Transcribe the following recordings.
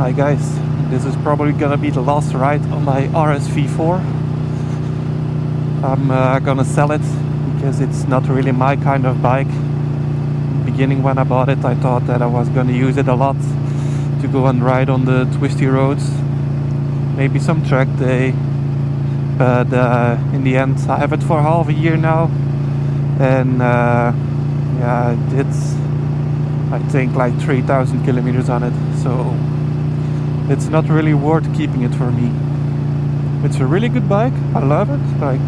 Hi guys, this is probably gonna be the last ride on my RSV4. I'm gonna sell it because it's not really my kind of bike. In the beginning when I bought it, I thought that I was gonna use it a lot to go and ride on the twisty roads, maybe some track day, but in the end I have it for half a year now, and yeah, I did I think like 3,000 kilometers on it, so it's not really worth keeping it for me. It's a really good bike, I love it, like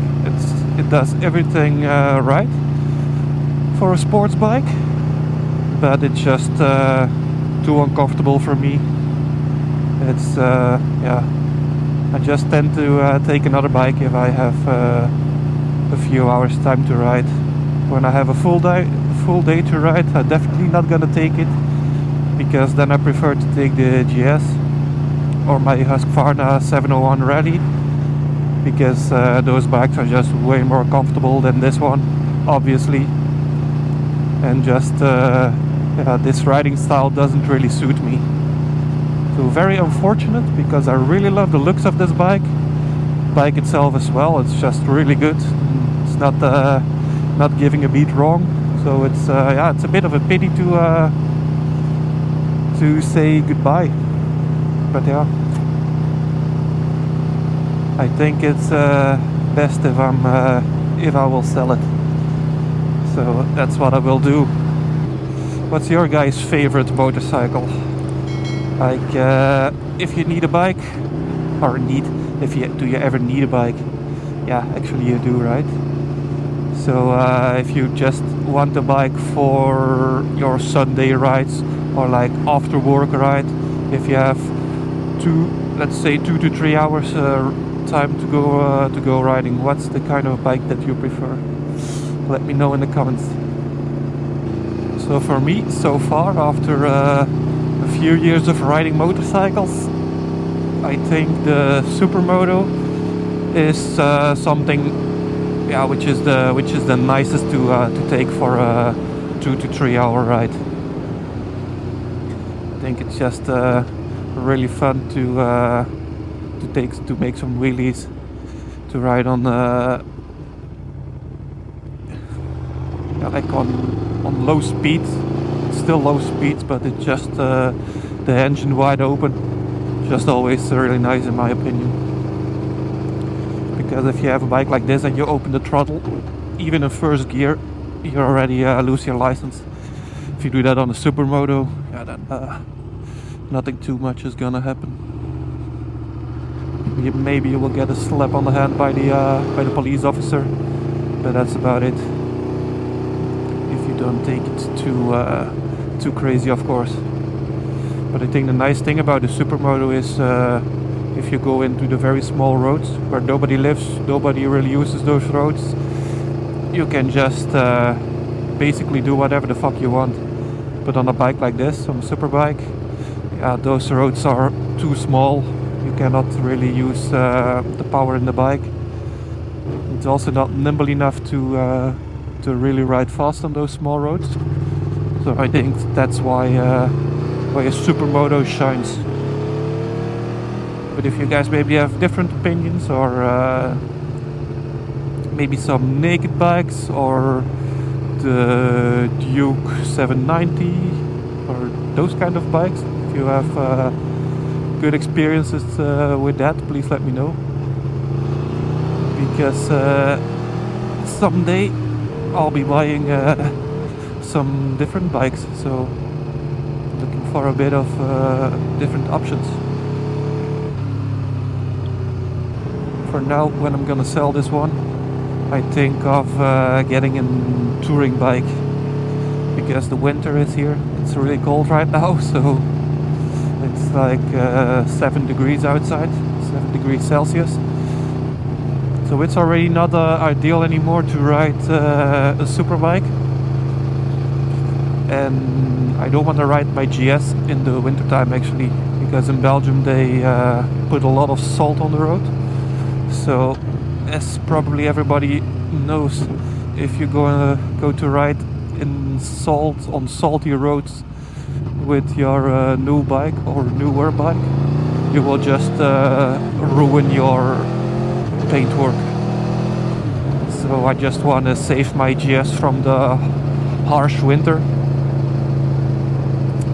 it does everything right for a sports bike, but it's just too uncomfortable for me. It's yeah, I just tend to take another bike if I have a few hours time to ride. When I have a full day to ride, I'm definitely not gonna take it, because then I prefer to take the GS or my Husqvarna 701 Rally, because those bikes are just way more comfortable than this one, obviously, and just yeah, this riding style doesn't really suit me. So very unfortunate, because I really love the looks of this bike itself as well. It's just really good. It's not giving a beat wrong, so it's yeah, it's a bit of a pity to say goodbye. But yeah, I think it's best if I will sell it. So that's what I will do. What's your guys' favorite motorcycle? Like, if you need a bike, or do you ever need a bike? Yeah, actually you do, right? So if you just want a bike for your Sunday rides, or like after work ride, if you have let's say 2 to 3 hours time to go riding, what's the kind of bike that you prefer? Let me know in the comments. So for me, so far, after a few years of riding motorcycles, I think the Supermoto is something, yeah, which is the nicest to take for a 2 to 3 hour ride. I think it's just really fun to make some wheelies, to ride on yeah, like on low speeds. It's still low speeds, but it's just the engine wide open. Just always really nice in my opinion. Because if you have a bike like this and you open the throttle, even in first gear, you already lose your license. If you do that on a Supermoto, yeah, then nothing too much is gonna happen. Maybe you will get a slap on the hand by the police officer, but that's about it. If you don't take it too crazy, of course. But I think the nice thing about the Supermoto is if you go into the very small roads where nobody lives, nobody really uses those roads, you can just basically do whatever the fuck you want. But on a bike like this, on a super bike, yeah, those roads are too small. You cannot really use the power in the bike. It's also not nimble enough to really ride fast on those small roads. So I think that's why a Supermoto shines. But if you guys maybe have different opinions, or maybe some naked bikes, or the Duke 790, or those kind of bikes, if you have good experiences with that, please let me know. Because someday I'll be buying some different bikes, so looking for a bit of different options. For now, when I'm gonna sell this one, I think of getting a touring bike, because the winter is here. It's really cold right now, so it's like 7 degrees outside, 7 degrees Celsius. So it's already not ideal anymore to ride a super bike. And I don't want to ride my GS in the wintertime actually, because in Belgium they put a lot of salt on the road. So as probably everybody knows, if you're gonna go to ride in on salty roads, with your new bike or newer bike, you will just ruin your paintwork. So I just want to save my GS from the harsh winter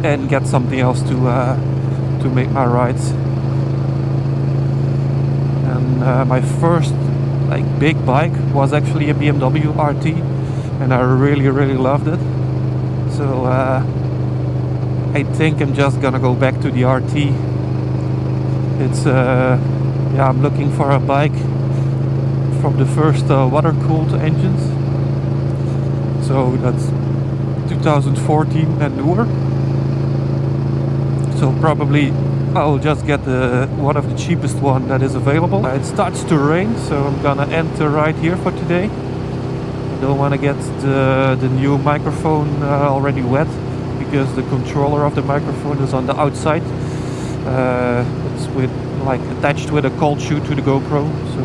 and get something else to make my rides. And my first like big bike was actually a BMW RT, and I really loved it. So I think I'm just gonna go back to the RT. It's yeah, I'm looking for a bike from the first water-cooled engines. So that's 2014 and newer. So probably I'll just get one of the cheapest one that is available. It starts to rain, so I'm gonna end the ride here for today. I don't want to get the new microphone already wet, because the controller of the microphone is on the outside. It's with like attached with a cold shoe to the GoPro, so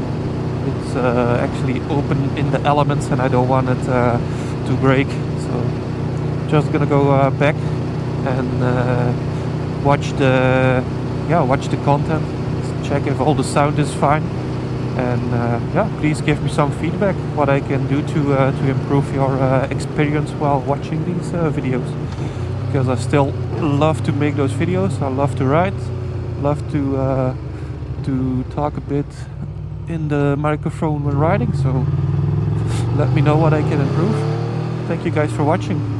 it's actually open in the elements, and I don't want it to break. So just gonna go back and watch the content, check if all the sound is fine, and yeah, please give me some feedback what I can do to improve your experience while watching these videos, because I still love to make those videos. I love to ride, love to talk a bit in the microphone when riding, so let me know what I can improve. Thank you guys for watching.